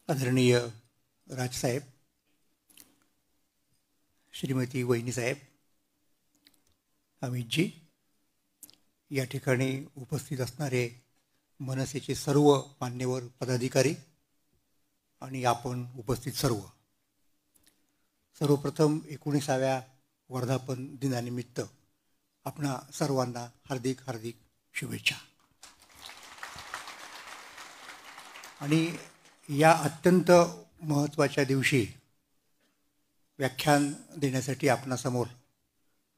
आदरणीय राजसाहेब, श्रीमती वहिनीसाहेब, अमितजी, या ठिकाणी उपस्थित असणारे मनसेचे सर्व मान्यवर पदाधिकारी आणि आपण उपस्थित सर्वप्रथम 19व्या वर्धापन दिनानिमित्त आपणा सर्वांना हार्दिक हार्दिक शुभेच्छा. आणि या अत्यंत महत्त्वाच्या दिवशी व्याख्यान देण्यासाठी आपणासमोर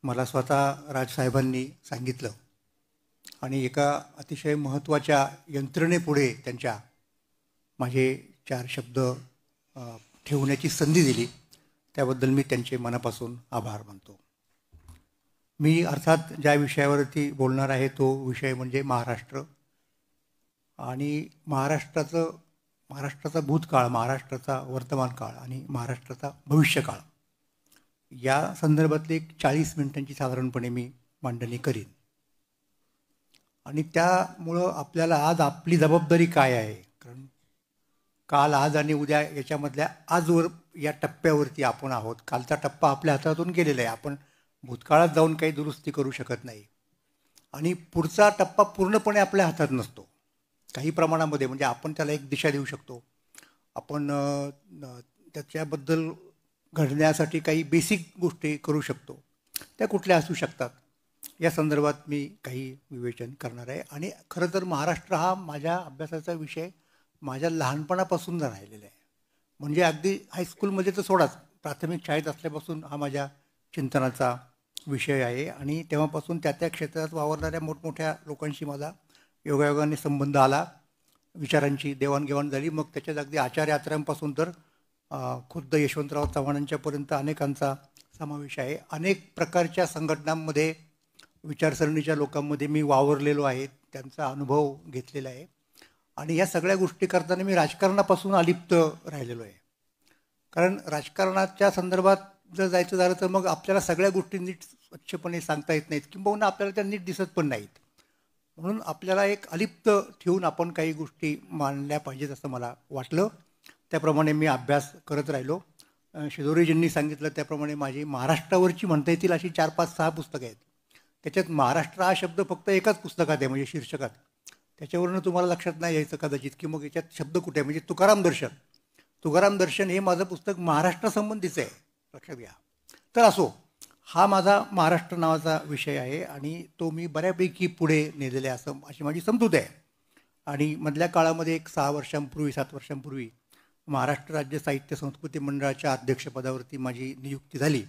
मला स्वतः राजसाहेबांनी सांगितलं आणि एका अतिशय महत्त्वाच्या यंत्रणेपुढे त्यांच्या माझे 4 शब्द ठेवण्याची संधी दिली, त्याबद्दल मी त्यांचे मनापासून आभार मानतो. मी अर्थात ज्या विषयावरती बोलणार आहे तो विषय म्हणजे महाराष्ट्र आणि महाराष्ट्राचा भूतकाळ, महाराष्ट्राचा वर्तमान काळ आणि महाराष्ट्राचा भविष्यकाळ या संदर्भातली 40 मिनिटांची साधारणपणे मी मांडणी करीन. आणि त्यामुळं आपल्याला आज आपली जबाबदारी काय आहे, कारण काल, आज आणि उद्या याच्यामधल्या आजवर या टप्प्यावरती आपण आहोत. कालचा टप्पा आपल्या हातातून गेलेला आहे, आपण भूतकाळात जाऊन काही दुरुस्ती करू शकत नाही आणि पुढचा टप्पा पूर्णपणे आपल्या हातात नसतो. काही प्रमाणामध्ये म्हणजे आपण त्याला एक दिशा देऊ शकतो, आपण त्याच्याबद्दल घडण्यासाठी काही बेसिक गोष्टी करू शकतो, त्या कुठल्या असू शकतात या संदर्भात मी काही विवेचन करणार आहे. आणि खरं तर महाराष्ट्र हा माझ्या अभ्यासाचा विषय माझ्या लहानपणापासून राहिलेला आहे. म्हणजे अगदी हायस्कूलमध्ये तर सोडाच, प्राथमिक शाळेत असल्यापासून हा माझ्या चिंतनाचा विषय आहे आणि तेव्हापासून त्या क्षेत्रात वावरणाऱ्या मोठमोठ्या लोकांशी माझा योगायोगाने संबंध आला, विचारांची देवाणघेवाण झाली. मग त्याच्यात अगदी आचार्य आत्र्यांपासून तर खुद्द यशवंतराव चव्हाणांच्यापर्यंत अनेकांचा समावेश आहे. अनेक प्रकारच्या संघटनांमध्ये, विचारसरणीच्या लोकांमध्ये मी वावरलेलो आहे, त्यांचा अनुभव घेतलेला आहे. आणि या सगळ्या गोष्टी करताना मी राजकारणापासून अलिप्त राहिलेलो आहे. कारण राजकारणाच्या संदर्भात जर जायचं झालं तर मग आपल्याला सगळ्या गोष्टी नीट स्वच्छपणे सांगता येत नाहीत, किंबहुना आपल्याला त्या नीट दिसत पण नाहीत. म्हणून आपल्याला एक अलिप्त ठेवून आपण काही गोष्टी मांडल्या पाहिजेत असं मला वाटलं. त्याप्रमाणे मी अभ्यास करत राहिलो. शिदोरीजींनी सांगितलं त्याप्रमाणे माझी महाराष्ट्रावरची म्हणता येतील अशी 4, 5, 6 पुस्तकं आहेत. त्याच्यात महाराष्ट्र हा शब्द फक्त एकाच पुस्तकात आहे, म्हणजे शीर्षकात. त्याच्यावरून तुम्हाला लक्षात नाही यायचं कदाचित की मग याच्यात शब्द कुठे आहे. म्हणजे तुकाराम दर्शन हे माझं पुस्तक महाराष्ट्रासंबंधीचं आहे, लक्षात घ्या. तर असो, हा माझा महाराष्ट्र नावाचा विषय आहे आणि तो मी बऱ्यापैकी पुढे नेलेला आहे अशी माझी समजूत आहे. आणि मधल्या काळामध्ये एक 6 वर्षांपूर्वी 7 वर्षांपूर्वी महाराष्ट्र राज्य साहित्य संस्कृती मंडळाच्या अध्यक्षपदावरती माझी नियुक्ती झाली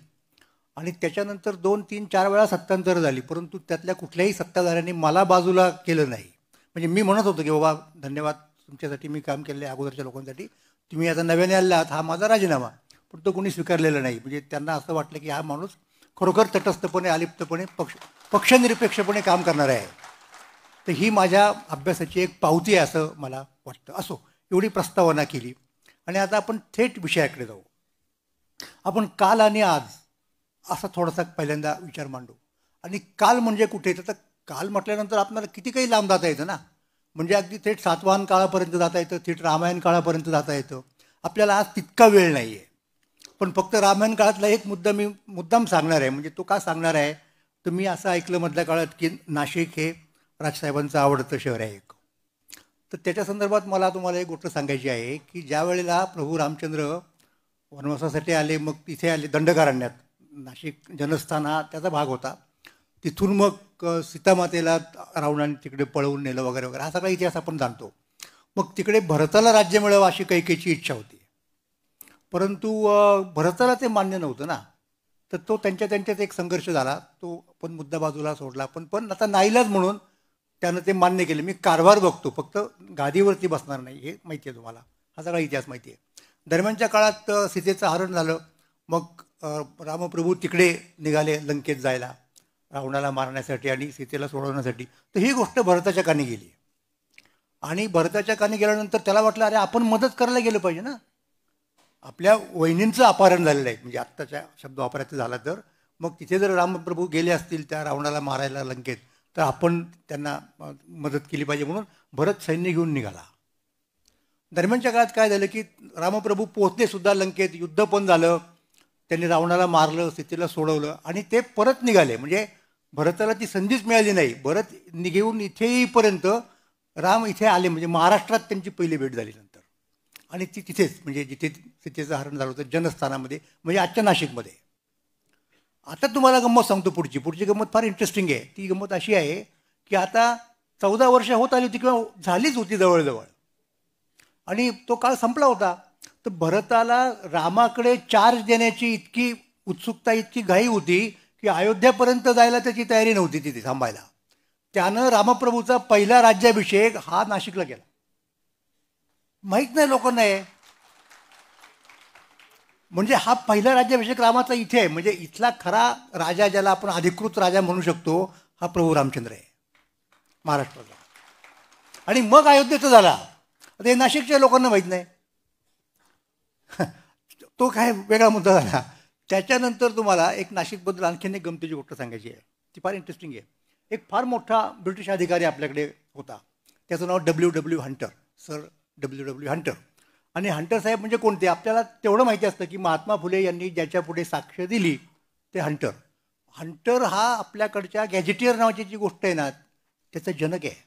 आणि त्याच्यानंतर 2, 3, 4 वेळा सत्तांतर झाली, परंतु त्यातल्या कुठल्याही सत्ताधाऱ्यांनी मला बाजूला केलं नाही. म्हणजे मी म्हणत होतो की बाबा धन्यवाद, तुमच्यासाठी मी काम केलेलं आहे, अगोदरच्या लोकांसाठी, तुम्ही आता नव्याने आला आहात, हा माझा राजीनामा. पण तो कोणी स्वीकारलेला नाही. म्हणजे त्यांना असं वाटलं की हा माणूस खरोखर तटस्थपणे, अलिप्तपणे, पक्षनिरपेक्षपणे काम करणार आहे. तर ही माझ्या अभ्यासाची एक पावती आहे असं मला वाटतं. असो, एवढी प्रस्तावना केली आणि आता आपण थेट विषयाकडे जाऊ. आपण काल आणि आज असा थोडासा पहिल्यांदा विचार मांडू. आणि काल म्हणजे कुठे, तर काल म्हटल्यानंतर आपल्याला किती काही लांब जाता येतं ना. म्हणजे अगदी थेट सातवाहन काळापर्यंत जाता येतं, थेट रामायण काळापर्यंत जाता येतं. आपल्याला आज तितका वेळ नाही आहे. पण फक्त रामायण काळातला एक मुद्दा मी मुद्दाम सांगणार आहे. म्हणजे तो का सांगणार आहे, तर मी असं ऐकलं मधल्या काळात की नाशिक हे राजसाहेबांचं आवडतं शहर आहे एक. तर त्याच्या संदर्भात मला तुम्हाला एक गोष्ट सांगायची आहे की ज्या वेळेला प्रभू रामचंद्र वनवासासाठी आले, मग तिथे आले दंडकारण्यात, नाशिक जनस्थान हा त्याचा भाग होता. तिथून मग सीतामातेला रावणाने तिकडे पळवून नेलं वगैरे वगैरे, हा सगळा इतिहास आपण जाणतो. मग तिकडे भरताला राज्य मिळावं अशी कैकेयीची इच्छा होती, परंतु भरताला ते मान्य नव्हतं ना. तर तो त्यांच्यात एक संघर्ष झाला, तो पण मुद्दा बाजूला सोडला. पण आता नाईलाज म्हणून त्यानं ते मान्य केलं. मी कारभार बघतो, फक्त गादीवरती बसणार नाही, हे माहिती आहे तुम्हाला, हा सगळा इतिहास माहिती आहे. दरम्यानच्या काळात सीतेचं हरण झालं, मग रामप्रभू तिकडे निघाले लंकेत जायला रावणाला मारण्यासाठी आणि सीतेला सोडवण्यासाठी. तर ही गोष्ट भरताच्या कानी गेली आणि भरताच्या कानी गेल्यानंतर त्याला वाटलं अरे आपण मदत करायला गेलं पाहिजे ना. आपल्या वहिनींचं अपहरण झालेलं आहे, म्हणजे आत्ताच्या शब्द वापरायचं झाला तर. मग तिथे जर रामप्रभू गेले असतील त्या रावणाला मारायला लंकेत, तर आपण त्यांना मदत केली पाहिजे. म्हणून भरत सैन्य घेऊन निघाला. दरम्यानच्या काळात काय झालं की रामप्रभू पोहोचले सुद्धा लंकेत, युद्ध पण झालं, त्यांनी रावणाला मारलं, सीतेला सोडवलं आणि ते परत निघाले. म्हणजे भरताला ती संधीच मिळाली नाही. भरत निघेऊन इथे येईपर्यंत राम इथे आले, म्हणजे महाराष्ट्रात त्यांची पहिली भेट झाली नंतर. आणि ती तिथेच, म्हणजे जिथे सीतेचं हरण झालं होतं जनस्थानामध्ये, म्हणजे आजच्या नाशिकमध्ये. आता तुम्हाला गंमत सांगतो पुढची गंमत फार इंटरेस्टिंग आहे. ती गंमत अशी आहे की आता 14 वर्ष होत आली होती किंवा झालीच होती जवळजवळ, आणि तो काळ संपला होता. तर भरताला रामाकडे चार्ज देण्याची इतकी उत्सुकता, इतकी घाई होती की अयोध्यापर्यंत जायला त्याची तयारी नव्हती तिथे थांबायला. त्यानं रामप्रभूचा पहिला राज्याभिषेक हा नाशिकला केला. माहीत नाही लोकांना आहे. म्हणजे हा पहिला राज्याभिषेक रामाचा इथे आहे. म्हणजे इथला खरा राजा, ज्याला आपण अधिकृत राजा म्हणू शकतो, हा प्रभू रामचंद्र आहे महाराष्ट्राचा. आणि मग अयोध्येचा झाला. आता हे नाशिकच्या लोकांना माहीत नाही. तो काय वेगळा मुद्दा झाला. त्याच्यानंतर तुम्हाला एक नाशिकबद्दल आणखीन एक गमतीची गोष्ट सांगायची आहे. ती फार इंटरेस्टिंग आहे. एक फार मोठा ब्रिटिश अधिकारी आपल्याकडे होता. त्याचं नाव W. Hunter, sir W. Hunter. आणि हंटर साहेब म्हणजे कोणते, आपल्याला तेवढं माहिती असतं की महात्मा फुले यांनी ज्याच्या पुढे साक्ष दिली ते हंटर. हंटर हा आपल्याकडच्या गॅजेटियर नावाची जी गोष्ट आहे ना, त्याचा जनक आहे.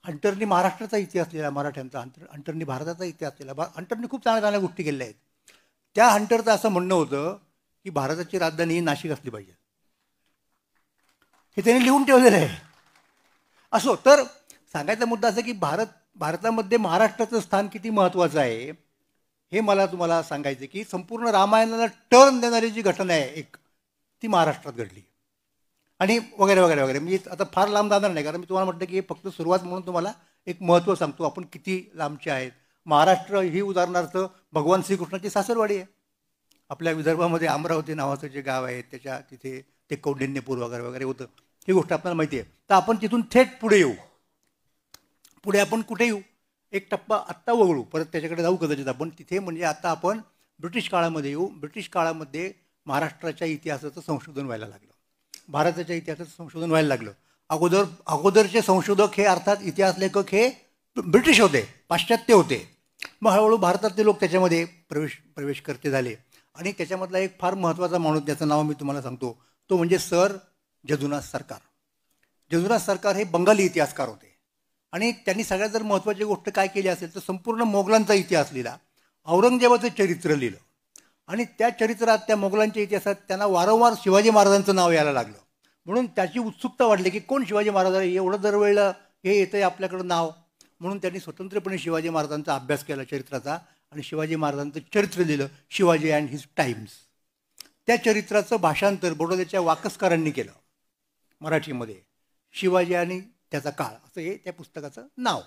हंटरनी महाराष्ट्राचा इतिहास लिहिला, मराठ्यांचा. हंटरनी भारताचा इतिहास लिहिला. हंटरनी खूप चांगल्या चांगल्या गोष्टी केलेल्या आहेत. त्या हंटरचं असं म्हणणं होतं की भारताची राजधानी ही नाशिक असली पाहिजे, हे त्यांनी लिहून ठेवलेलं आहे. असो, तर सांगायचा मुद्दा असं की भारतामध्ये महाराष्ट्राचं स्थान किती महत्त्वाचं आहे हे मला तुम्हाला सांगायचं की संपूर्ण रामायणाला टर्न देणारी जी घटना आहे एक, ती महाराष्ट्रात घडली. आणि वगैरे वगैरे वगैरे. मी आता फार लांब जाणार नाही, कारण मी तुम्हाला म्हटलं की हे फक्त सुरुवात म्हणून तुम्हाला एक महत्त्व सांगतो आपण किती लांबचे आहेत. महाराष्ट्र ही उदाहरणार्थ भगवान श्रीकृष्णाची सासरवाडी आहे. आपल्या विदर्भामध्ये अमरावती नावाचं जे गाव आहे त्याच्या तिथे ते कौंडिन्यपूर वगैरे वगैरे होतं. ही गोष्ट आपल्याला माहिती आहे. तर आपण तिथून थेट पुढे येऊ. पुढे आपण कुठे येऊ, एक टप्पा आत्ता वगळू, परत त्याच्याकडे जाऊ कदाचित आपण. तिथे म्हणजे आता आपण ब्रिटिश काळामध्ये येऊ. ब्रिटिश काळामध्ये महाराष्ट्राच्या इतिहासाचं संशोधन व्हायला लागलं, भारताच्या इतिहासाचं संशोधन व्हायला लागलं. अगोदरचे संशोधक हे अर्थात इतिहास लेखक हे ब्रिटिश होते, पाश्चात्य होते. मग हळूहळू भारतातले लोक त्याच्यामध्ये प्रवेश करते झाले. आणि त्याच्यामधला एक फार महत्त्वाचा माणूस, ज्याचं नाव मी तुम्हाला सांगतो, तो म्हणजे सर जदुनाथ सरकार. जदुनाथ सरकार हे बंगाली इतिहासकार होते. आणि त्यांनी सगळ्यात जर महत्त्वाची गोष्ट काय केली असेल तर संपूर्ण मोगलांचा इतिहास लिहिला, औरंगजेबाचं चरित्र लिहिलं. आणि त्या चरित्रात, त्या मोगलांच्या इतिहासात त्यांना वारंवार शिवाजी महाराजांचं नाव यायला लागलं. म्हणून त्याची उत्सुकता वाढली की कोण शिवाजी महाराज, एवढं दरवेळेला हे येतं आहे आपल्याकडं नाव. म्हणून त्यांनी स्वतंत्रपणे शिवाजी महाराजांचा अभ्यास केला चरित्राचा, आणि शिवाजी महाराजांचं चरित्र लिहिलं, शिवाजी अँड हिज टाइम्स. त्या चरित्राचं भाषांतर बडोद्याच्या वाकसकरांनी केलं मराठीमध्ये, शिवाजी आणि त्याचा काळ असं हे त्या पुस्तकाचं नाव.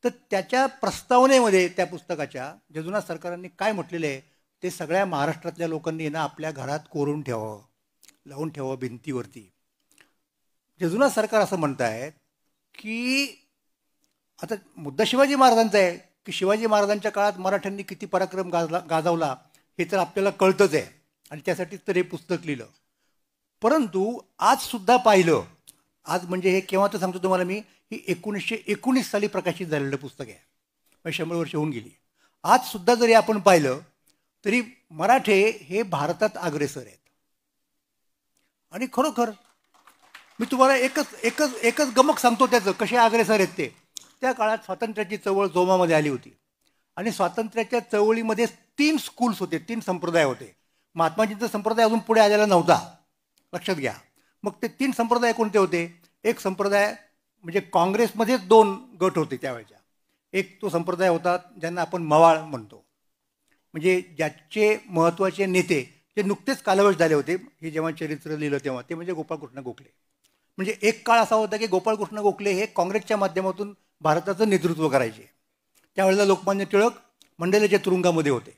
तर त्याच्या प्रस्तावनेमध्ये त्या पुस्तकाच्या जदुनाथ सरकारांनी काय म्हटलेलं आहे ते सगळ्या महाराष्ट्रातल्या लोकांनी ना आपल्या घरात कोरून ठेवावं, लावून ठेवावं भिंतीवरती. जदुनाथ सरकार असं म्हणत आहेत की आता मुद्दा शिवाजी महाराजांचा आहे की शिवाजी महाराजांच्या काळात मराठ्यांनी किती पराक्रम गाजवला हे तर आपल्याला कळतंच आहे, आणि त्यासाठीच तर हे पुस्तक लिहिलं. परंतु आजसुद्धा पाहिलं, आज म्हणजे हे केव्हा तर सांगतो तुम्हाला मी, ही 1919 साली प्रकाशित झालेलं पुस्तक आहे, म्हणजे 100 वर्ष होऊन गेली. आजसुद्धा जरी आपण पाहिलं तरी मराठे हे भारतात अग्रेसर आहेत. आणि खरोखर मी तुम्हाला एकच गमक सांगतो त्याचं, कसे अग्रेसर आहेत ते. त्या काळात स्वातंत्र्याची चळवळ जोमामध्ये आली होती, आणि स्वातंत्र्याच्या चळवळीमध्ये 3 स्कूल्स होते, 3 संप्रदाय होते. महात्माजींचा संप्रदाय अजून पुढे आलेला नव्हता, लक्षात घ्या. मग ते 3 संप्रदाय कोणते होते? एक संप्रदाय म्हणजे काँग्रेसमध्येच 2 गट होते त्यावेळेच्या. एक तो संप्रदाय होता ज्यांना आपण मवाळ म्हणतो, म्हणजे ज्याचे महत्त्वाचे नेते जे नुकतेच कालवश झाले होते, हे जेव्हा चरित्र लिहिलं तेव्हा, ते म्हणजे गोपाळकृष्ण गोखले. म्हणजे एक काळ असा होता की गोपाळकृष्ण गोखले हे काँग्रेसच्या माध्यमातून भारताचं नेतृत्व करायचे. त्यावेळेला लोकमान्य टिळक मंडेलेच्या तुरुंगामध्ये होते.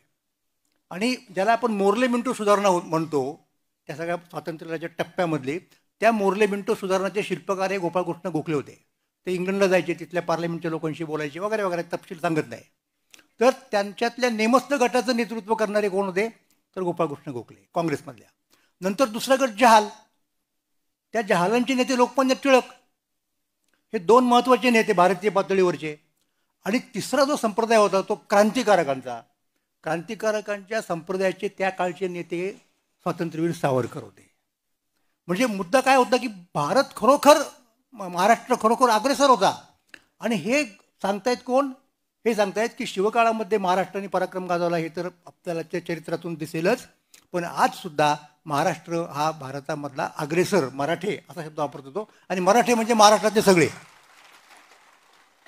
आणि ज्याला आपण मोर्ले मिंटो सुधारणा म्हणतो, त्या सगळ्या स्वातंत्र्याच्या टप्प्यामधले, त्या मोर्ले मिंटो सुधारणाचे शिल्पकार हे गोपाळकृष्ण गोखले होते. ते इंग्लंडला जायचे, तिथल्या पार्लमेंटच्या लोकांशी बोलायचे वगैरे वगैरे, तपशील सांगत नाही. तर त्यांच्यातल्या नेमस्त गटाचं नेतृत्व करणारे कोण होते तर गोपाळकृष्ण गोखले काँग्रेसमधल्या. नंतर दुसरा गट जहाल, त्या जहालांचे नेते लोकमान्य टिळक, हे 2 महत्त्वाचे नेते भारतीय पातळीवरचे. आणि तिसरा जो संप्रदाय होता तो क्रांतिकारकांचा. क्रांतिकारकांच्या संप्रदायाचे त्या काळचे नेते स्वातंत्र्यवीर सावरकर होते. म्हणजे मुद्दा काय होता की भारत खरोखर, महाराष्ट्र खरोखर अग्रेसर होता. आणि हे सांगतायत कोण? हे सांगतायत की शिवकाळामध्ये महाराष्ट्राने पराक्रम गाजवला, हे तर आपल्याला चरित्रातून दिसेलच. पण आज सुद्धा महाराष्ट्र हा भारतामधला अग्रेसर, मराठे असा शब्द वापरतो तो. आणि मराठे म्हणजे महाराष्ट्रातले सगळे.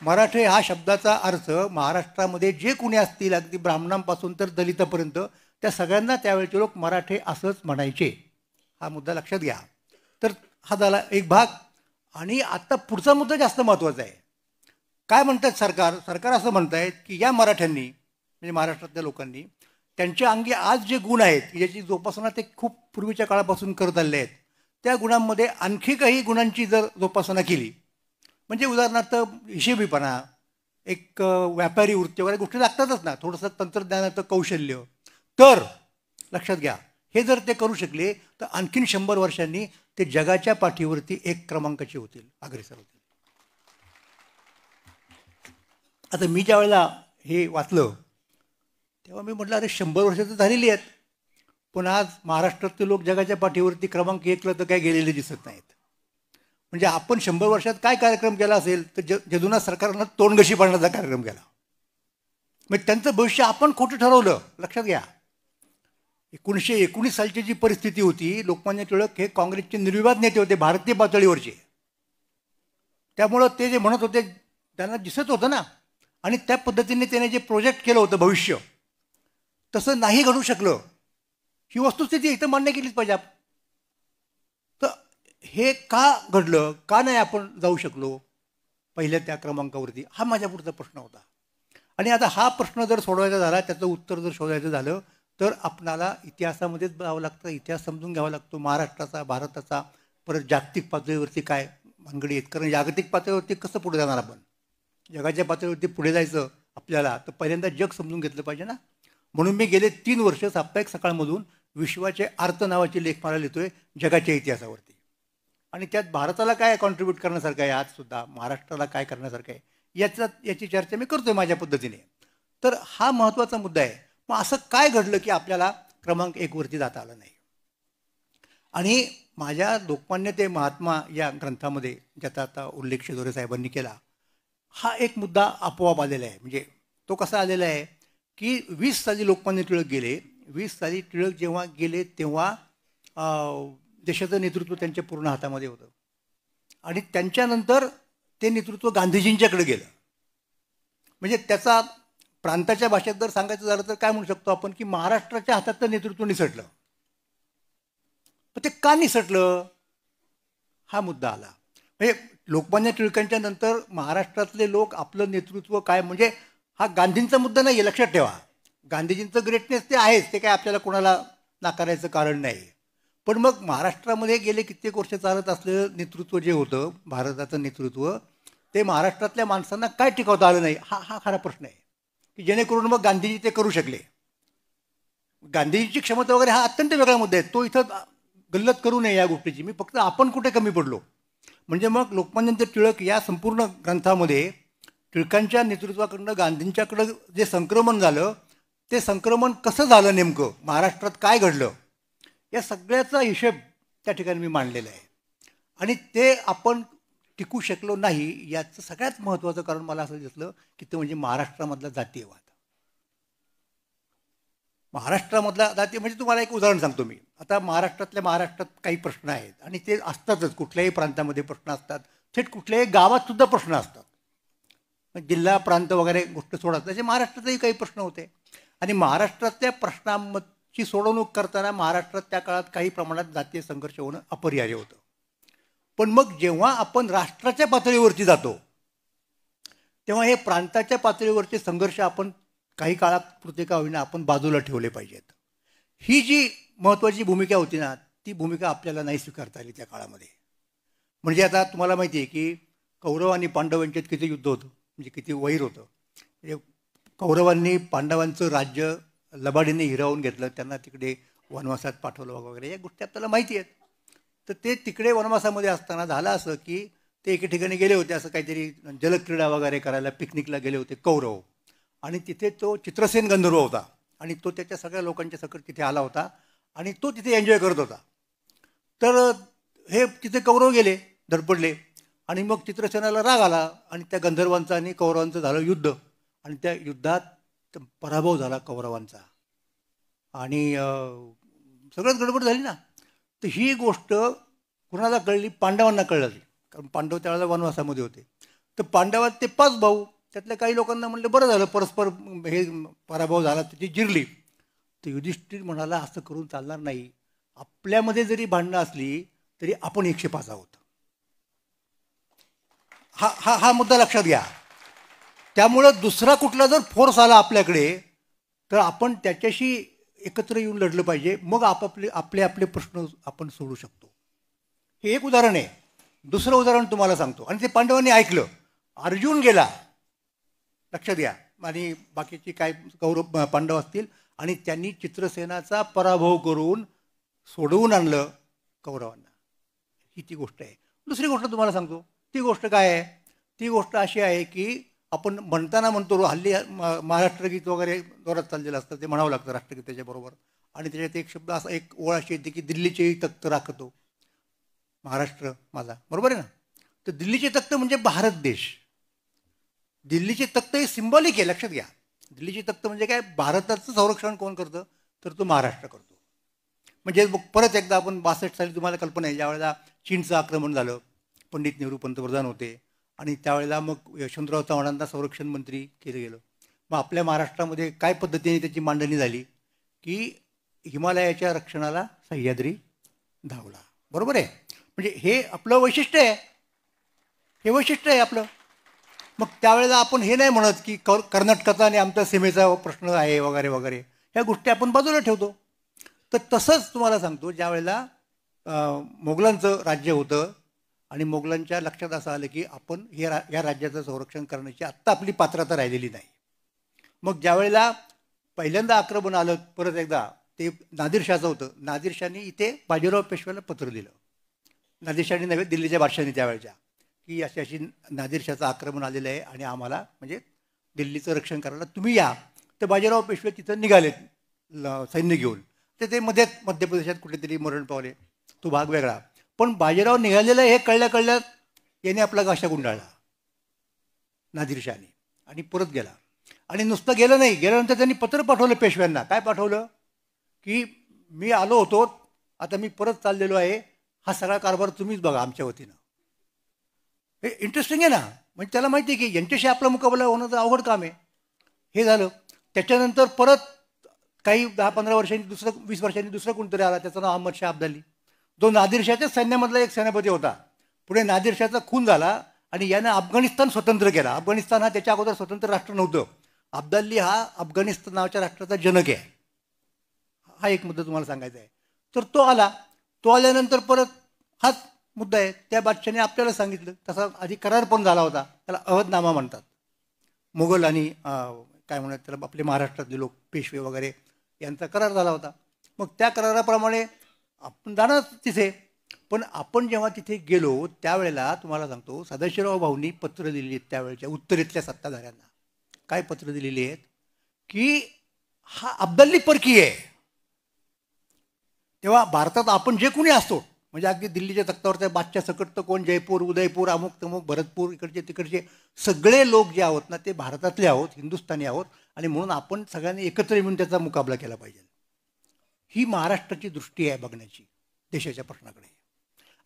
मराठे हा शब्दाचा अर्थ महाराष्ट्रामध्ये जे कुणी असतील, अगदी ब्राह्मणांपासून तर दलितापर्यंत, त्या सगळ्यांना त्यावेळेचे लोक मराठे असंच म्हणायचे. हा मुद्दा लक्षात घ्या. तर हा झाला एक भाग. आणि आता पुढचा मुद्दा जास्त महत्त्वाचा आहे. काय म्हणतात सरकार असं म्हणतायत की या मराठ्यांनी, म्हणजे महाराष्ट्रातल्या लोकांनी, त्यांच्या अंगी आज जे गुण आहेत की ज्याची जोपासना ते खूप पूर्वीच्या काळापासून करत आलेले आहेत, त्या गुणांमध्ये आणखी काही गुणांची जर जोपासना केली, म्हणजे उदाहरणार्थ हिशेबीपणा, एक व्यापारी वृत्ती वगैरे गोष्टी लागतातच ना, थोडंसं तंत्रज्ञानाचं कौशल्य, तर लक्षात घ्या हे जर ते करू शकले तर आणखीन 100 वर्षांनी ते जगाच्या पाठीवरती एक क्रमांकाचे होतील, अग्रेसर होतील. आता मी ज्या वेळेला हे वाचलं तेव्हा मी म्हटलं, अरे 100 वर्ष तर झालेली आहेत, पण आज महाराष्ट्रातले लोक जगाच्या पाठीवरती क्रमांक 1ला तर काय गेलेले दिसत नाहीत. म्हणजे आपण 100 वर्षात काय कार्यक्रम केला असेल तर जदुनाथ सरकारनं तोंडघशी पाडण्याचा कार्यक्रम केला. म्हणजे त्यांचं भविष्य आपण खोटं ठरवलं. लक्षात घ्या, 1919 सालची जी परिस्थिती होती, लोकमान्य टिळक हे काँग्रेसचे निर्विवाद नेते होते भारतीय पातळीवरचे. त्यामुळं ते जे म्हणत होते त्यांना दिसत होतं ना. आणि त्या पद्धतीने त्याने जे प्रोजेक्ट केलं होतं भविष्य, तसं नाही घडू शकलं. ही वस्तुस्थिती इथं मान्य केलीच पाहिजे. तर हे का घडलं, का नाही आपण जाऊ शकलो पहिल्या त्या क्रमांकावरती, हा माझ्या पुढचा प्रश्न होता. आणि आता हा प्रश्न जर सोडवायचा झाला, त्याचं उत्तर जर शोधायचं झालं तर आपणाला इतिहासामध्येच जावं लागतं. इतिहास समजून घ्यावा लागतो महाराष्ट्राचा, भारताचा. परत जागतिक पातळीवरती काय भानगडी आहेत, कारण जागतिक पातळीवरती कसं पुढे जाणार आपण, जगाच्या पातळीवरती पुढे जायचं आपल्याला तर पहिल्यांदा जग समजून घेतलं पाहिजे ना. म्हणून मी गेले 3 वर्ष साप्ताहिक सकाळमधून विश्वाचे अर्थ नावाचे लेख मला लिहितोय जगाच्या इतिहासावरती. आणि त्यात भारताला काय कॉन्ट्रीब्यूट करण्यासारखं आहे, आज सुद्धा महाराष्ट्राला काय करण्यासारखं आहे, याची चर्चा मी करतोय माझ्या पद्धतीने. तर हा महत्त्वाचा मुद्दा आहे. मग असं काय घडलं की आपल्याला क्रमांक 1 वरती जाता आलं नाही. आणि माझ्या लोकमान्य ते महात्मा या ग्रंथामध्ये ज्याचा आता उल्लेख शेजोरे साहेबांनी केला, हा एक मुद्दा आपोआप आलेला आहे. म्हणजे तो कसा आलेला आहे की 20 साली लोकमान्य टिळक गेले. 20 साली टिळक जेव्हा गेले तेव्हा देशाचं नेतृत्व त्यांच्या पूर्ण हातामध्ये होतं. आणि त्यांच्यानंतर ते नेतृत्व गांधीजींच्याकडे गेलं. म्हणजे त्याचा प्रांताच्या भाषेत जर सांगायचं झालं तर काय म्हणू शकतो आपण की महाराष्ट्राच्या हातात नेतृत्व निसटलं. पण ते का निसटलं हा मुद्दा आला. म्हणजे लोकमान्य टिळकांच्या नंतर महाराष्ट्रातले लोक आपलं नेतृत्व काय, म्हणजे हा गांधींचा मुद्दा नाही आहे, लक्षात ठेवा. गांधीजींचं ग्रेटनेस ते आहेच, ते काय आपल्याला कोणाला नाकारायचं कारण नाही. पण मग महाराष्ट्रामध्ये गेले कित्येक वर्ष चालत असलेलं नेतृत्व जे होतं, भारताचं नेतृत्व, ते महाराष्ट्रातल्या माणसांना काय टिकवता आलं नाही, हा खरा प्रश्न आहे. की जेणेकरून मग गांधीजी ते करू शकले. गांधीजीची क्षमता वगैरे हा अत्यंत वेगळा मुद्दा आहे, तो इथं गल्लत करू नये या गोष्टीची. मी फक्त आपण कुठे कमी पडलो. म्हणजे मग लोकमान्य टिळक या संपूर्ण ग्रंथामध्ये टिळकांच्या नेतृत्वाकडनं गांधींच्याकडं जे संक्रमण झालं, ते संक्रमण कसं झालं, नेमकं महाराष्ट्रात काय घडलं, या सगळ्याचा हिशेब त्या ठिकाणी मी मांडलेला आहे. आणि ते आपण टिकू शकलो नाही याचं सगळ्यात महत्त्वाचं कारण मला असं दिसलं की ते म्हणजे महाराष्ट्रामधला जातीयवाद. महाराष्ट्रामधला जाती म्हणजे तुम्हाला एक उदाहरण सांगतो मी. आता महाराष्ट्रात काही प्रश्न आहेत आणि ते असतातच, कुठल्याही प्रांतामध्ये प्रश्न असतात, थेट कुठल्याही गावात सुद्धा प्रश्न असतात. जिल्हा प्रांत वगैरे गोष्ट सोडत तसे महाराष्ट्रातही काही प्रश्न होते. आणि महाराष्ट्रातल्या प्रश्नांची सोडवणूक करताना महाराष्ट्रात त्या काळात काही प्रमाणात जातीय संघर्ष होणं अपरिहार्य होतं. पण मग जेव्हा आपण राष्ट्राच्या पातळीवरती जातो तेव्हा हे प्रांताच्या पातळीवरचे संघर्ष आपण काही काळात पुरते होईना आपण बाजूला ठेवले पाहिजेत. ही जी महत्त्वाची भूमिका होती ना, ती भूमिका आपल्याला नाही स्वीकारता आली त्या काळामध्ये. म्हणजे आता तुम्हाला माहिती आहे की कौरव आणि पांडव यांच्यात किती युद्ध होतं, म्हणजे किती वैर होतं. म्हणजे कौरवांनी पांडवांचं राज्य लबाडीने हिरावून घेतलं, त्यांना तिकडे वनवासात पाठवलं वगैरे, या गोष्टी आपल्याला माहिती आहेत. तर ते तिकडे वनवासामध्ये असताना झालं असं की ते एके ठिकाणी गेले होते असं काहीतरी जलक्रीडा वगैरे करायला, पिकनिकला गेले होते कौरव. आणि तिथे तो चित्रसेन गंधर्व होता आणि तो त्याच्या सगळ्या लोकांच्या सकट तिथे आला होता आणि तो तिथे एन्जॉय करत होता. तर हे तिथे कौरव गेले, धडपडले आणि मग चित्रसेनाला राग आला आणि त्या गंधर्वांचा आणि कौरवांचं झालं युद्ध आणि त्या युद्धात पराभव झाला कौरवांचा आणि सगळंच गडबड झाली ना. तर ही गोष्ट कुणाला कळली? पांडवांना कळली, कारण पांडव त्यावेळेला वनवासामध्ये होते. तर पांडवात ते 5 भाऊ, त्यातल्या काही लोकांना म्हणलं बरं झालं परस्पर हे पराभव झाला, त्याची जिरली. तर युधिष्ठिर म्हणाला असं करून चालणार नाही, आपल्यामध्ये जरी भांडणं असली तरी आपण 105 आहोत. हा हा हा मुद्दा लक्षात घ्या. त्यामुळं दुसरा कुठला जर फोर्स आला आपल्याकडे तर आपण त्याच्याशी एकत्र येऊन लढलं पाहिजे, मग आपले आपले प्रश्न आपण सोडू शकतो. हे एक उदाहरण आहे. दुसरं उदाहरण तुम्हाला सांगतो, आणि ते पांडवांनी ऐकलं. अर्जुन गेला, लक्षात घ्या, आणि बाकीची काय कौरव पांडव असतील, आणि त्यांनी चित्रसेनाचा पराभव करून सोडवून आणलं कौरवांना. ही ती गोष्ट आहे. दुसरी गोष्ट तुम्हाला सांगतो. ती गोष्ट काय आहे? ती गोष्ट अशी आहे की आपण म्हणताना म्हणतो हल्ली महाराष्ट्रगीत वगैरे जोरात चाललेलं असतं, ते म्हणावं लागतं राष्ट्रगीताच्या बरोबर. आणि त्याच्यात एक शब्द असा, एक ओळ अशी येते की दिल्लीचेही तख्त राखतो महाराष्ट्र माझा, बरोबर आहे ना. तर दिल्लीचे तख्त म्हणजे भारत देश. दिल्लीचे तख्त हे सिंबॉलिक आहे, लक्षात घ्या. दिल्लीचे तख्त म्हणजे काय? भारताचं संरक्षण कोण करतं? तर तो महाराष्ट्र करतो. म्हणजे परत एकदा आपण 62 साली तुम्हाला कल्पना आहे, ज्यावेळेला चीनचं आक्रमण झालं, पंडित नेहरू पंतप्रधान होते आणि त्यावेळेला मग यशवंतराव चव्हाणांना संरक्षण मंत्री केलं गेलं. मग आपल्या महाराष्ट्रामध्ये काय पद्धतीने त्याची मांडणी झाली की हिमालयाच्या रक्षणाला सह्याद्री धावला, बरोबर आहे. म्हणजे हे आपलं वैशिष्ट्य आहे, हे वैशिष्ट्य आहे आपलं. मग त्यावेळेला आपण हे नाही म्हणत की कर्नाटकाचा आणि आमचा सीमेचा प्रश्न आहे वगैरे वगैरे, ह्या गोष्टी आपण बाजूला ठेवतो. तर तसंच तुम्हाला सांगतो, ज्या वेळेला मोगलांचं राज्य होतं आणि मोगलांच्या लक्षात असं आलं की आपण या राज्याचं संरक्षण करण्याची आत्ता आपली पात्रता राहिलेली नाही. मग ज्या वेळेला पहिल्यांदा आक्रमण आलं परत एकदा, ते नादिरशाहचं होतं. नादिरशाहनी इथे बाजीराव पेशव्याला पत्र दिलं, नादिरशाहनी नव्हे, दिल्लीच्या बादशाहांनी त्यावेळेच्या, की अशी अशी नादिरशाहचं आक्रमण आलेलं आहे आणि आम्हाला म्हणजे दिल्लीचं रक्षण करायला तुम्ही या. तर बाजीराव पेशवे तिथं निघालेत सैन्य घेऊन. ते मध्य प्रदेशात कुठेतरी मरण पावले, तो भाग वेगळा. पण बाजीराव निघालेला हे कळल्या याने आपला गाशा गुंडाळला नादिरशाहने आणि परत गेला. आणि नुसतं गेलं नाही, गेल्यानंतर त्यांनी पत्र पाठवलं पेशव्यांना. काय पाठवलं? की मी आलो होतो, आता मी परत चाललेलो आहे, हा सगळा कारभार तुम्हीच बघा आमच्या वतीनं. हे इंटरेस्टिंग आहे ना. म्हणजे त्याला माहिती आहे की यांच्याशी आपला मुकाबला होणं तर अवघड काम आहे. हे झालं. त्याच्यानंतर परत काही 10-15 वर्षांनी 20 वर्षांनी दुसरं कोणतरी आला, त्याचं नाव अहमद शाह अब्दाली, जो नादिरशाहच्या सैन्यामधला एक सेनापती होता. पुढे नादिरशाहचा खून झाला आणि यानं अफगाणिस्तान स्वतंत्र केला. अफगाणिस्तान हा त्याच्या अगोदर स्वतंत्र राष्ट्र नव्हतं. अब्दाली हा अफगाणिस्तान नावाच्या राष्ट्राचा जनक आहे. हा एक मुद्दा तुम्हाला सांगायचा आहे. तर तो आला. तो आल्यानंतर परत हाच मुद्दा आहे. त्या बादशाने आपल्याला सांगितलं, तसा आधी करार पण झाला होता, त्याला अहदनामा म्हणतात. मुघल आणि काय म्हणतात त्याला, आपले महाराष्ट्रातले लोक पेशवे वगैरे यांचा करार झाला होता. मग त्या कराराप्रमाणे आपण जाणार तिथे. पण आपण जेव्हा तिथे गेलो त्यावेळेला तुम्हाला सांगतो, सदाशिवराव भाऊंनी पत्र दिलेली आहेत त्यावेळेच्या उत्तरेतल्या सत्ताधाऱ्यांना. काय पत्र दिलेली आहेत? की हा अब्दाली परकीय आहे. तेव्हा भारतात आपण जे कोणी असतो, म्हणजे अगदी दिल्लीच्या तख्तावरच्या बादशाह सकट तर कोण, जयपूर, उदयपूर, अमुक तमुक, भरतपूर, इकडचे तिकडचे सगळे लोक जे आहोत ना, ते भारतातले आहोत, हिंदुस्थानी आहोत. आणि म्हणून आपण सगळ्यांनी एकत्र येऊन त्याचा मुकाबला केला पाहिजे. ही महाराष्ट्राची दृष्टी आहे बघण्याची देशाच्या प्रश्नाकडे.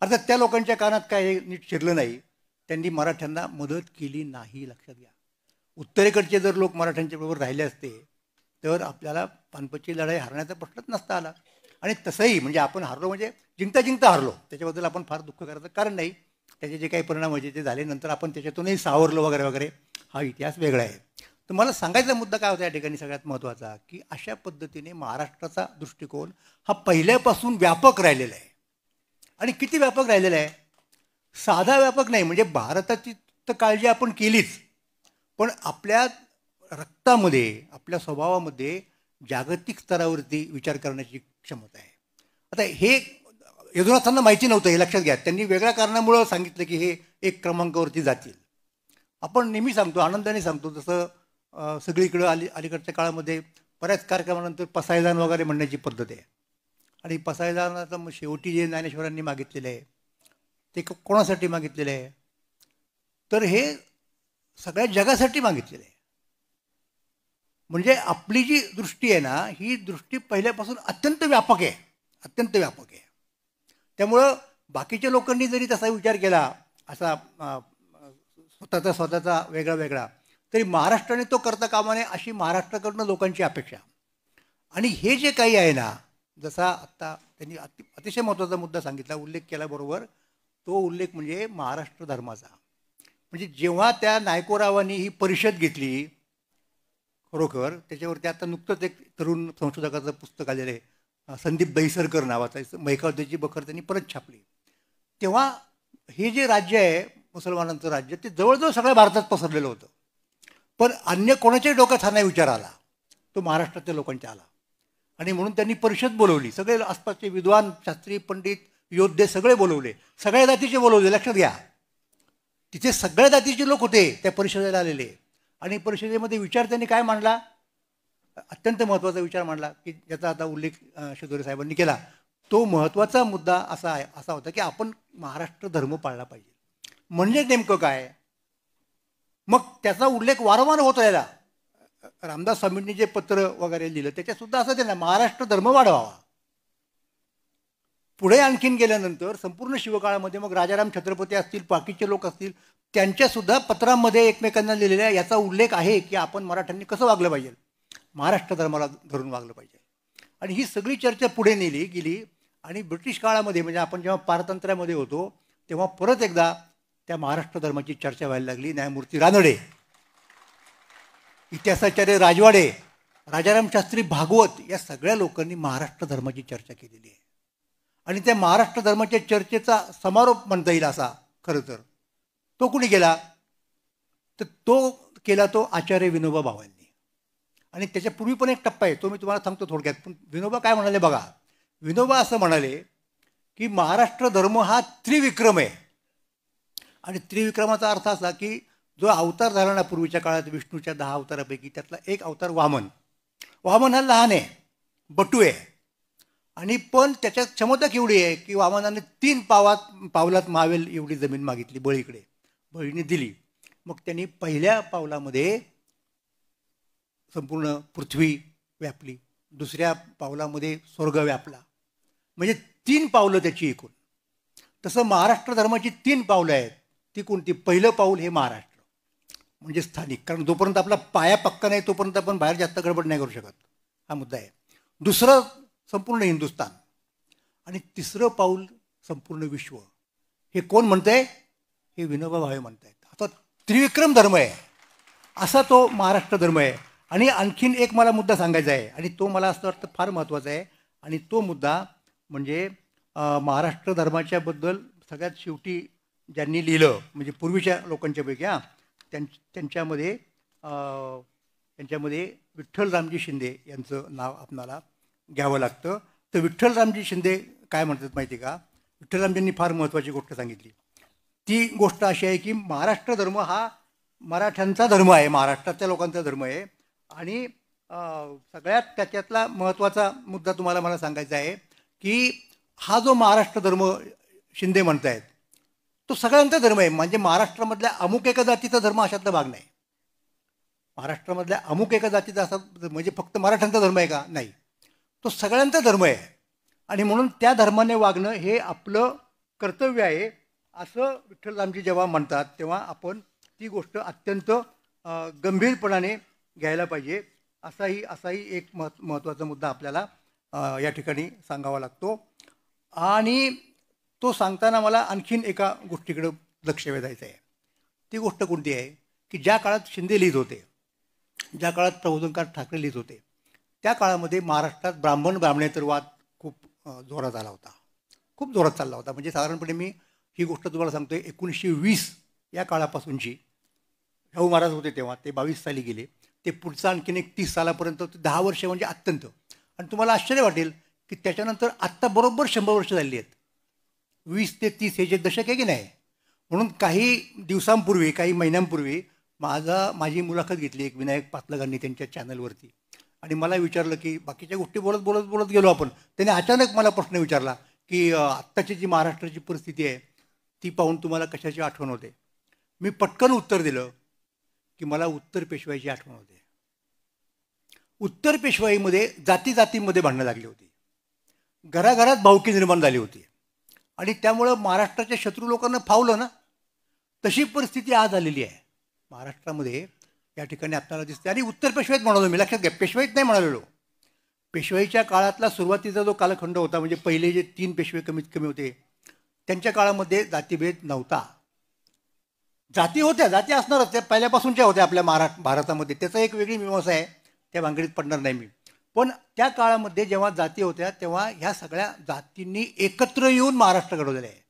अर्थात त्या लोकांच्या कानात काय नीट शिरलं नाही, त्यांनी मराठ्यांना मदत केली नाही, लक्षात घ्या. उत्तरेकडचे जर लोक मराठ्यांच्या बरोबर राहिले असते तर आपल्याला पानिपतची लढाई हरण्याचा प्रश्नच नसता आला. आणि तसंही म्हणजे आपण हारलो म्हणजे जिंकता हारलो, त्याच्याबद्दल आपण फार दुःख करायचं कारण नाही. त्याचे जे काही परिणाम व्हायचे ते झाले, नंतर आपण त्याच्यातूनही सावरलो वगैरे वगैरे, हा इतिहास वेगळा आहे. तर मला सांगायचा मुद्दा काय होता या ठिकाणी सगळ्यात महत्त्वाचा, की अशा पद्धतीने महाराष्ट्राचा दृष्टिकोन हा पहिल्यापासून व्यापक राहिलेला आहे. आणि किती व्यापक राहिलेला आहे? साधा व्यापक नाही, म्हणजे भारताची तर काळजी आपण केलीच, पण आपल्या रक्तामध्ये, आपल्या स्वभावामध्ये जागतिक स्तरावरती विचार करण्याची क्षमता आहे. आता हे यदुनाथांना माहिती नव्हतं, हे लक्षात घ्या. त्यांनी वेगळ्या कारणामुळं सांगितलं की हे 1 क्रमांकावरती जातील. आपण नेहमी सांगतो, आनंदाने सांगतो, जसं सगळीकडं अलीकडच्या काळामध्ये बऱ्याच कार्यक्रमानंतर पसायदान वगैरे म्हणण्याची पद्धत आहे. आणि पसायदानाचं मग शेवटी जे ज्ञानेश्वरांनी मागितलेलं आहे ते कोणासाठी मागितलेलं आहे, तर हे सगळ्या जगासाठी मागितलेलं आहे. म्हणजे आपली जी दृष्टी आहे ना, ही दृष्टी पहिल्यापासून अत्यंत व्यापक आहे, अत्यंत व्यापक आहे. त्यामुळं बाकीच्या लोकांनी जरी तसा विचार केला, असा स्वतःचा वेगळा वेगळा, तरी महाराष्ट्राने तो करता कामा नये अशी महाराष्ट्राकडनं लोकांची अपेक्षा. आणि हे जे काही आहे ना, जसा आत्ता त्यांनी अतिशय महत्त्वाचा मुद्दा सांगितला, उल्लेख केला बरोबर, तो उल्लेख म्हणजे महाराष्ट्र धर्माचा. म्हणजे जेव्हा त्या नायकोरावांनी ही परिषद घेतली, खरोखर त्याच्यावरती आता नुकतंच एक तरुण संशोधकाचं पुस्तक आलेलं आहे, संदीप दहिसरकर नावाचं, मैकावतीची बखर त्यांनी परत छापली. तेव्हा हे जे राज्य आहे मुसलमानांचं राज्य, ते जवळजवळ सगळ्या भारतात पसरलेलं होतं. पण अन्य कोणाच्याही डोक्यात हा नाही विचार आला, तो महाराष्ट्रातल्या लोकांच्या आला. आणि म्हणून त्यांनी परिषद बोलवली, सगळे आसपासचे विद्वान, शास्त्री, पंडित, योद्धे सगळे बोलवले, सगळ्या जातीचे बोलवले. लक्षात घ्या, तिथे सगळ्या जातीचे लोक होते त्या परिषदेला आलेले. आणि परिषदेमध्ये विचार त्यांनी काय मांडला, अत्यंत महत्त्वाचा विचार मांडला की ज्याचा आता उल्लेख शिदोरे साहेबांनी केला. तो महत्त्वाचा मुद्दा असा होता की आपण महाराष्ट्र धर्म पाळला पाहिजे. म्हणजे नेमकं काय, मग त्याचा उल्लेख वारंवार होत राहिला. रामदास स्वामींनी जे पत्र वगैरे लिहिलं त्याच्यात सुद्धा असं त्यांना महाराष्ट्र धर्म वाढवावा. पुढे आणखीन गेल्यानंतर संपूर्ण शिवकाळामध्ये मग राजाराम छत्रपती असतील, बाकीचे लोक असतील, त्यांच्यासुद्धा पत्रांमध्ये एकमेकांना लिहिलेल्या याचा उल्लेख आहे की आपण मराठ्यांनी कसं वागलं पाहिजे, महाराष्ट्र धर्माला धरून वागलं पाहिजे. आणि ही सगळी चर्चा पुढे नेली गेली. आणि ब्रिटिश काळामध्ये म्हणजे आपण जेव्हा पारतंत्र्यामध्ये होतो तेव्हा परत एकदा त्या महाराष्ट्र धर्माची चर्चा व्हायला लागली. न्यायमूर्ती रानडे, इतिहासाचार्य राजवाडे, राजाराम शास्त्री भागवत या सगळ्या लोकांनी महाराष्ट्र धर्माची चर्चा केलेली आहे. आणि त्या महाराष्ट्र धर्माच्या चर्चेचा समारोप म्हणता येईल असा खरं तर तो कुणी केला, तर तो केला तो आचार्य विनोबा भावेंनी. आणि त्याच्यापूर्वी पण एक टप्पा आहे, तो मी तुम्हाला सांगतो थोडक्यात. पण विनोबा काय म्हणाले बघा, विनोबा असं म्हणाले की महाराष्ट्र धर्म हा त्रिविक्रम आहे. आणि त्रिविक्रमाचा अर्थ असा की जो अवतार झाला ना पूर्वीच्या काळात विष्णूच्या 10 अवतारापैकी त्यातला एक अवतार वामन. वामन हा लहान आहे, बटू आहे, आणि पण त्याच्यात क्षमता केवढी आहे की वामनाने 3 पावलात मावेल एवढी जमीन मागितली बळीकडे, बळीने दिली. मग त्यांनी पहिल्या पावलामध्ये संपूर्ण पृथ्वी व्यापली, दुसऱ्या पावलामध्ये स्वर्ग व्यापला, म्हणजे 3 पावलं त्याची एकूण. तसं महाराष्ट्र धर्माची 3 पावलं आहेत. ती कोणती, पहिलं पाऊल हे महाराष्ट्र म्हणजे स्थानिक, कारण जोपर्यंत आपला पाया पक्का नाही तोपर्यंत आपण बाहेर जास्त गडबड नाही करू शकत, हा मुद्दा आहे. दुसरं संपूर्ण हिंदुस्थान, आणि तिसरं पाऊल संपूर्ण विश्व. हे कोण म्हणतंय, हे विनोबा भावे म्हणतायत. आता त्रिविक्रम धर्म आहे असा तो महाराष्ट्र धर्म आहे. आणि आणखीन एक मला मुद्दा सांगायचा आहे, आणि तो मला असं वाटतं फार महत्त्वाचा आहे. आणि तो मुद्दा म्हणजे महाराष्ट्र धर्माच्याबद्दल सगळ्यात शेवटी ज्यांनी लिहिलं म्हणजे पूर्वीच्या लोकांच्यापैकी त्यांच्यामध्ये विठ्ठलरामजी शिंदे यांचं नाव आपणाला घ्यावं लागतं. तर विठ्ठलरामजी शिंदे काय म्हणतात माहिती का, विठ्ठलरामजींनी फार महत्त्वाची गोष्ट सांगितली. ती गोष्ट अशी आहे की महाराष्ट्र धर्म हा मराठ्यांचा धर्म आहे, महाराष्ट्रातल्या लोकांचा धर्म आहे. आणि सगळ्यात त्याच्यातला महत्त्वाचा मुद्दा तुम्हाला मला सांगायचा आहे की हा जो महाराष्ट्र धर्म शिंदे म्हणतायत तो सगळ्यांचा धर्म आहे. म्हणजे महाराष्ट्रामधल्या अमुक एका जातीचा धर्म अशातला भाग नाही. महाराष्ट्रामधल्या अमुक एका जातीचा असा म्हणजे फक्त मराठ्यांचा धर्म आहे का, नाही, तो सगळ्यांचा धर्म आहे. आणि म्हणून त्या धर्माने वागणं हे आपलं कर्तव्य आहे असं विठ्ठलरामजी जेव्हा म्हणतात तेव्हा आपण ती गोष्ट अत्यंत गंभीरपणाने घ्यायला पाहिजे. असाही एक महत्त्वाचा मुद्दा आपल्याला या ठिकाणी सांगावा लागतो. आणि तो सांगताना मला आणखीन एका गोष्टीकडं लक्ष वेधायचं आहे. ती गोष्ट कोणती आहे की ज्या काळात शिंदे लिहित होते, ज्या काळात प्रबोधनकार ठाकरे लिहित होते, त्या काळामध्ये महाराष्ट्रात ब्राह्मणेतर वाद खूप जोरात आला होता, खूप जोरात चालला होता. म्हणजे साधारणपणे मी ही गोष्ट तुम्हाला सांगतोय 1920 या काळापासूनची. शाहू महाराज होते तेव्हा, ते 22 साली गेले, ते पुढचं आणखीन एक 30 सालापर्यंत 10 वर्ष म्हणजे अत्यंत. आणि तुम्हाला आश्चर्य वाटेल की त्याच्यानंतर आत्ता बरोबर 100 वर्ष झाली आहेत. 20 ते 30 हे जे दशक आहे की नाही, म्हणून काही दिवसांपूर्वी काही महिन्यांपूर्वी माझी मुलाखत घेतली एक विनायक पातलगांनी त्यांच्या चॅनलवरती. आणि मला विचारलं की बाकीच्या गोष्टी बोलत बोलत बोलत गेलो आपण. त्याने अचानक मला प्रश्न विचारला की आत्ताची जी महाराष्ट्राची परिस्थिती आहे ती पाहून तुम्हाला कशाची आठवण होते. मी पटकन उत्तर दिलं की मला उत्तर पेशवाईची आठवण होते. उत्तर पेशवाईमध्ये जातीमध्ये भांडणं लागली होती, घराघरात भावकी निर्माण झाली होती आणि त्यामुळं महाराष्ट्राच्या शत्रू लोकांना फावलं ना. तशी परिस्थिती आज आलेली आहे महाराष्ट्रामध्ये या ठिकाणी आपल्याला दिसते. आणि उत्तर पेशवाईत म्हणालो मी, लक्षात घ्या, पेशवाईत नाही म्हणालेलो. पेशवाईच्या काळातला सुरुवातीचा जो कालखंड होता, म्हणजे पहिले जे 3 पेशवे कमीत कमी होते, त्यांच्या काळामध्ये जातीभेद नव्हता. जाती होत्या, जाती असणारच, त्या पहिल्यापासूनच्या होत्या आपल्या भारतामध्ये. त्याचा एक वेगळी मीमांसा आहे, त्या भांगडीत पडणार नाही मी. पण त्या काळामध्ये जेव्हा जाती होत्या तेव्हा ह्या सगळ्या जातींनी एकत्र येऊन महाराष्ट्र घडवलेलं आहे.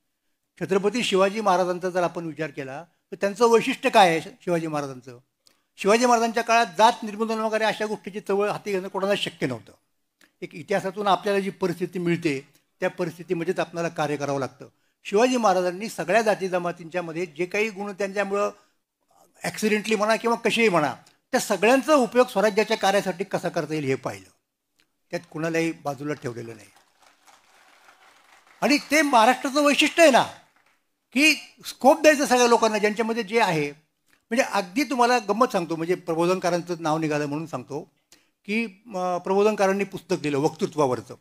छत्रपती शिवाजी महाराजांचा जर आपण विचार केला तर त्यांचं वैशिष्ट्य काय आहे शिवाजी महाराजांचं? शिवाजी महाराजांच्या काळात जात निर्मूलन वगैरे अशा गोष्टीची चळवळ हाती घेणं कोणाला शक्य नव्हतं. एक इतिहासातून आपल्याला जी परिस्थिती मिळते त्या परिस्थितीमध्येच आपल्याला कार्य करावं लागतं. शिवाजी महाराजांनी सगळ्या जाती जमातींच्या मध्ये जे काही गुण त्यांच्यामुळं ॲक्सिडेंटली म्हणा किंवा कसेही म्हणा, त्या सगळ्यांचा उपयोग स्वराज्याच्या कार्यासाठी कसा करता येईल हे पाहिलं. त्यात कुणालाही बाजूला ठेवलेलं नाही. आणि ते महाराष्ट्राचं वैशिष्ट्य आहे ना की स्कोप द्यायचं सगळ्या लोकांना ज्यांच्यामध्ये जे आहे. म्हणजे अगदी तुम्हाला गंमत सांगतो, म्हणजे प्रबोधनकारांचं नाव निघालं म्हणून सांगतो की प्रबोधनकारांनी पुस्तक दिलं वक्तृत्वावरचं.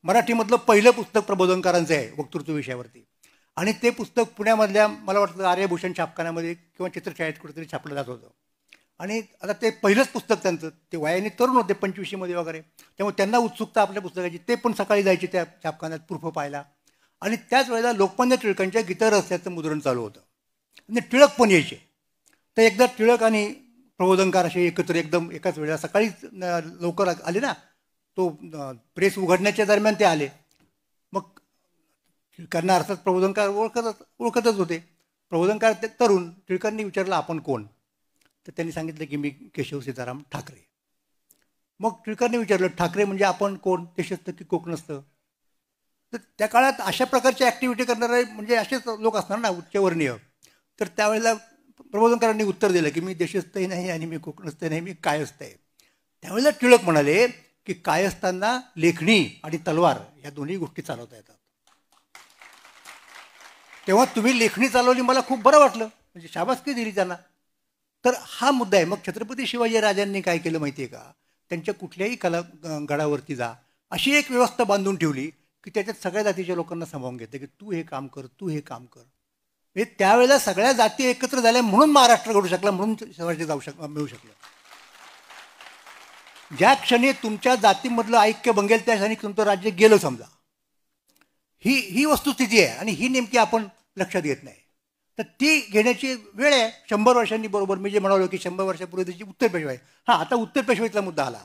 मराठीमधलं पहिलं पुस्तक प्रबोधनकारांचं आहे वक्तृत्व विषयावरती. आणि ते पुस्तक पुण्यामधल्या मला वाटतं आर्यभूषण छापखान्यामध्ये किंवा चित्रछायेत कुठेतरी छापलं जात होतं. आणि आता ते पहिलंच पुस्तक त्यांचं, ते वयाने तरुण होते 25मध्ये वगैरे, त्यामुळे त्यांना उत्सुकता आपल्या पुस्तकाची. ते पण सकाळी जायचे त्या छापखान्यात प्रूफ पाहायला. आणि त्याच वेळेला लोकमान्य टिळकांच्या गीता रहस्याचं मुद्रण चालू होतं आणि टिळक पण यायचे. तर एकदा टिळक आणि प्रबोधनकार असे एकत्र एकदम एकाच वेळेला सकाळीच लवकर आले ना, तो प्रेस उघडण्याच्या दरम्यान ते आले. मग टिळकांना अर्थात प्रबोधनकार ओळखतच होते. प्रबोधनकार ते तरुण. टिळकांनी विचारलं आपण कोण? तर त्यांनी सांगितलं की मी केशव सीताराम ठाकरे. मग टिळकांनी विचारलं ठाकरे म्हणजे आपण कोण? देशस्थ की कोकणस्थ? तर त्या काळात अशा प्रकारच्या ॲक्टिव्हिटी करणारे म्हणजे असेच लोक असणार ना, उच्चवर्णीय. तर त्यावेळेला प्रबोधनकारांनी उत्तर दिलं की मी देशस्थही नाही आणि मी कोकणस्थ नाही, मी कायस्थ आहे. त्यावेळेला टिळक म्हणाले की कायस्थांना लेखणी आणि तलवार या दोन्ही गोष्टी चालवता येतात. तेव्हा तुम्ही लेखणी चालवली, मला खूप बरं वाटलं, म्हणजे शाबासकी दिली त्यांना. तर हा मुद्दा आहे. मग छत्रपती शिवाजी राजांनी काय केलं माहिती आहे का? त्यांच्या कुठल्याही गडावरती जा, अशी एक व्यवस्था बांधून ठेवली की त्याच्यात सगळ्या जातीच्या लोकांना सामावून घेते की तू हे काम कर, तू हे काम कर. म्हणजे त्यावेळेला सगळ्या जाती एकत्र झाल्या म्हणून महाराष्ट्र घडू शकला, म्हणून स्वराज्य मिळू शकलं. ज्या क्षणी तुमच्या जातीमधलं ऐक्य बंगेल त्या क्षणी तुमचं राज्य गेलं समजा. ही वस्तुस्थिती आहे आणि ही नेमकी आपण लक्षात घेत नाही. तर ती घेण्याची वेळ आहे 100 वर्षांनी. बरोबर मी जे म्हणालो की 100 वर्षापूर्वी त्याची उत्तर पेशवाई. हां, आता उत्तर पेशवाईचा मुद्दा आला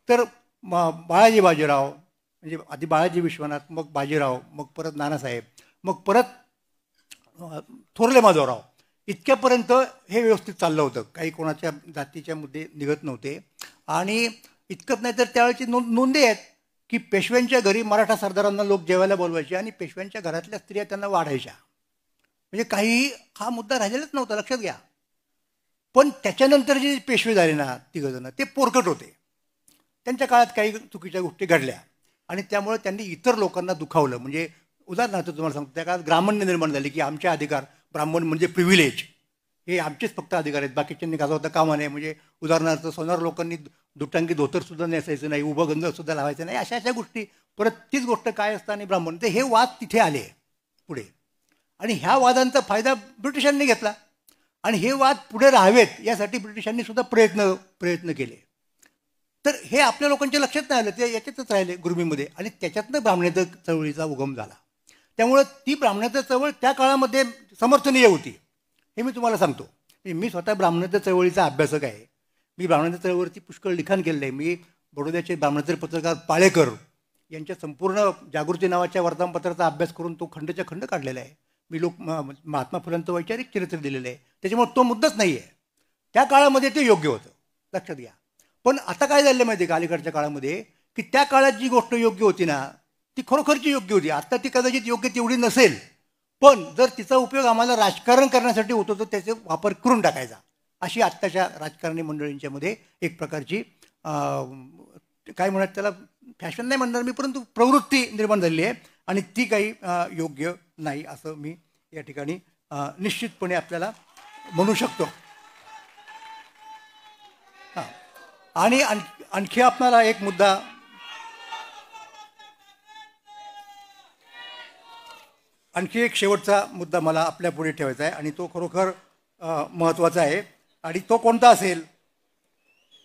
तर बाळाजी बाजीराव, म्हणजे आधी बाळाजी विश्वनाथ, मग बाजीराव, मग परत नानासाहेब, मग परत थोरले माधवराव, इतक्यापर्यंत हे व्यवस्थित चाललं होतं. काही कोणाच्या जातीच्या मुद्दे निघत नव्हते. आणि इतकंच नाही तर त्यावेळेची नोंदी आहेत की पेशव्यांच्या घरी मराठा सरदारांना लोक जेवायला बोलवायचे आणि पेशव्यांच्या घरातल्या स्त्रिया त्यांना वाढायच्या. म्हणजे काही हा मुद्दा राहिलेलाच नव्हता, लक्षात घ्या. पण त्याच्यानंतर जे पेशवे झाले ना 3 जण, ते पोरकट होते. त्यांच्या काळात काही चुकीच्या गोष्टी घडल्या आणि त्यामुळे त्यांनी इतर लोकांना दुखावलं. म्हणजे उदाहरणार्थ तुम्हाला सांगतो, त्या काळात ग्रामण्य निर्माण झाले की आमचे अधिकार, ब्राह्मण म्हणजे प्रिव्हिलेज, हे आमचेच फक्त अधिकार आहेत, बाकीच्यांनी गाजवता कामा नये. म्हणजे उदाहरणार्थ सोनार लोकांनी दुटांगी धोतरसुद्धा नेसायचं नाही, उभं गंधसुद्धा लावायचं नाही, अशा गोष्टी. परत तीच गोष्ट काय असतं आणि ब्राह्मण, ते हे वाद तिथे आले पुढे. आणि ह्या वादांचा फायदा ब्रिटिशांनी घेतला आणि हे वाद पुढे राहावेत यासाठी ब्रिटिशांनी सुद्धा प्रयत्न केले. तर हे आपल्या लोकांच्या लक्षात नाही आलं, ते याच्यातच राहिले गुरमीमध्ये. आणि त्याच्यातनं ब्राह्मणेतर चळवळीचा उगम झाला. त्यामुळं ती ब्राह्मणेतर चळवळ त्या काळामध्ये समर्थनीय होती, हे मी तुम्हाला सांगतो. मी स्वतः ब्राह्मणेतर चळवळीचा अभ्यासक आहे. मी ब्राह्मणेतर चळवळीवरती पुष्कळ लिखाण केलेलं आहे. मी बडोद्याचे ब्राह्मणेतर पत्रकार पाळेकर यांच्या संपूर्ण जागृती नावाच्या वर्तमानपत्राचा अभ्यास करून तो खंडच्या खंड काढलेला आहे. मी महात्मा फुलांचं वैचारिक चरित्र दिलेलं आहे. त्याच्यामुळे तो मुद्दाच नाही आहे. त्या काळामध्ये ते योग्य होतं, लक्षात घ्या. पण आता काय झालं माहिती आहे का, अलीकडच्या काळामध्ये, की त्या काळात जी गोष्ट योग्य होती ना ती खरोखरची योग्य होती. आता ती कदाचित योग्य तेवढी नसेल, पण जर तिचा उपयोग आम्हाला राजकारण करण्यासाठी होतो तर त्याचा वापर करून टाकायचा, अशी आत्ताच्या राजकारणी मंडळींच्यामध्ये एक प्रकारची काय म्हणत त्याला फॅशन नाही म्हणणार मी, परंतु प्रवृत्ती निर्माण झालेली आहे आणि ती काही योग्य नाही असं मी या ठिकाणी निश्चितपणे आपल्याला म्हणू शकतो. हां, आणि आणखी आपल्याला एक मुद्दा आणखी एक शेवटचा मुद्दा मला आपल्या पुढे ठेवायचा आहे आणि तो खरोखर महत्त्वाचा आहे. आणि तो कोणता असेल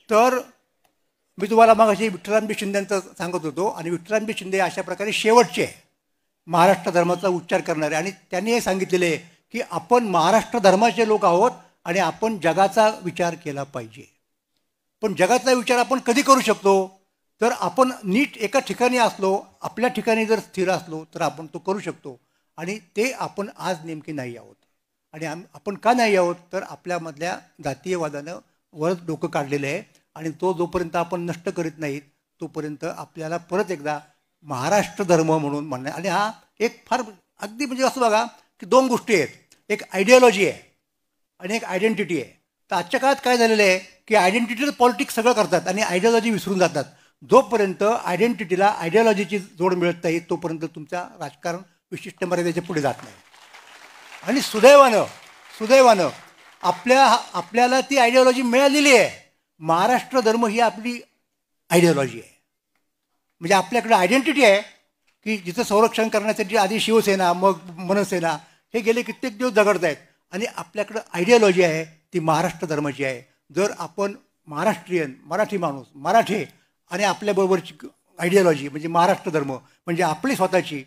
तर मी तुम्हाला मगाशी विठ्ठलरामजी शिंदेंचं सांगत होतो आणि विठ्ठलरामजी शिंदे अशा प्रकारे शेवटचे महाराष्ट्र धर्माचा उच्चार करणारे आणि त्यांनी हे सांगितलेले आहे की आपण महाराष्ट्र धर्माचे लोक आहोत आणि आपण जगाचा विचार केला पाहिजे. पण जगाचा विचार आपण कधी करू शकतो तर आपण नीट एका ठिकाणी असलो, आपल्या ठिकाणी जर स्थिर असलो तर आपण तो करू शकतो. आणि ते आपण आज नेमके नाही आहोत. आणि आपण का नाही आहोत तर आपल्यामधल्या जातीयवादानं वर डोकं काढलेलं आहे आणि तो जोपर्यंत आपण नष्ट करीत नाहीत तोपर्यंत आपल्याला परत एकदा महाराष्ट्र धर्म म्हणून म्हणणं. आणि हा एक फार अगदी म्हणजे असं बघा की दोन गोष्टी आहेत, एक आयडिओलॉजी आहे आणि एक आयडेंटिटी आहे. तर आजच्या काळात काय झालेलं आहे की आयडेंटिटीचं पॉलिटिक्स सगळं करतात आणि आयडिओलॉजी विसरून जातात. जोपर्यंत आयडेंटिटीला आयडिओलॉजीची जोड मिळत नाही तोपर्यंत तुमचा राजकारण विशिष्ट मर्यादेच्या पुढे जात नाही. आणि सुदैवानं आपल्याला ती आयडिओलॉजी मिळालेली आहे. महाराष्ट्र धर्म ही आपली आयडिओलॉजी आहे. म्हणजे आपल्याकडे आयडेंटिटी आहे की जिचं संरक्षण करण्यासाठी आधी शिवसेना मग मनसेना हे गेले कित्येक दिवस झगडत आहेत आणि आपल्याकडं आयडिओलॉजी आहे ती महाराष्ट्र धर्माची आहे. जर आपण महाराष्ट्रीयन मराठी माणूस मराठी आणि आपल्याबरोबरची आयडिओलॉजी म्हणजे महाराष्ट्र धर्म म्हणजे आपली स्वतःची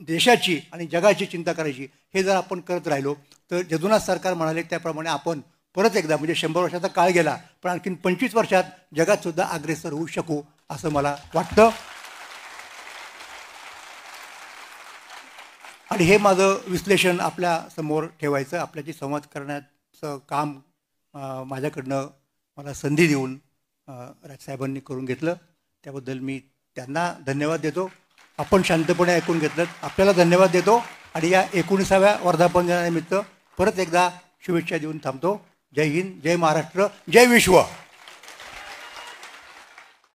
देशाची आणि जगाची चिंता करायची हे जर आपण करत राहिलो तर यदुनाथ सरकार म्हणाले त्याप्रमाणे आपण परत एकदा म्हणजे 100 वर्षाचा काळ गेला पण आणखीन 25 वर्षात जगात सुद्धा अग्रेसर होऊ शकू असं मला वाटतं. आणि हे माझं विश्लेषण आपल्या समोर ठेवायचं, आपल्याशी संवाद करण्याचं काम माझ्याकडनं मला संधी देऊन राजसाहेबांनी करून घेतलं. त्याबद्दल मी त्यांना धन्यवाद देतो. आपण शांतपणे ऐकून घेतलं आपल्याला धन्यवाद देतो आणि या 19व्या वर्धापन दिनानिमित्त परत एकदा शुभेच्छा देऊन थांबतो. जय हिंद, जय महाराष्ट्र, जय विश्व.